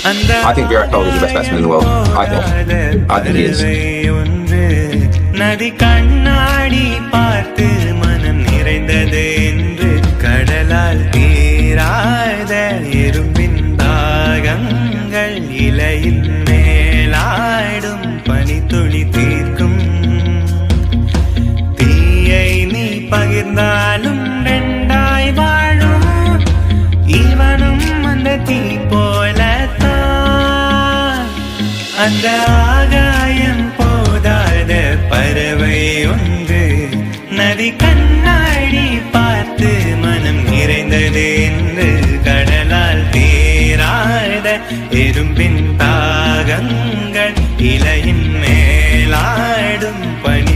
I think Virat Kohli is the best batsman in the world. I think he is. நதி கண்ணாடி பார்த்து மனம் நிறைந்தது என்று கடலால் தீராத எறும்பின் தாகங்கள் இலையின் மேலாடும் பனித்துளி தீர்க்கும் தீயை நீ பகிர்ந்தாலும் ரெண்டாய் வாழும் இவனும் அந்த தீ போலத்தான் அந்த ஆகாயம் போதாத பறவை ஒன்று நதி கண்ணாடி பார்த்து மனம் நிறைந்தது என்று கடலால் தீராத எறும்பின் தாகங்கள் இலையின் மேலாடும் பனி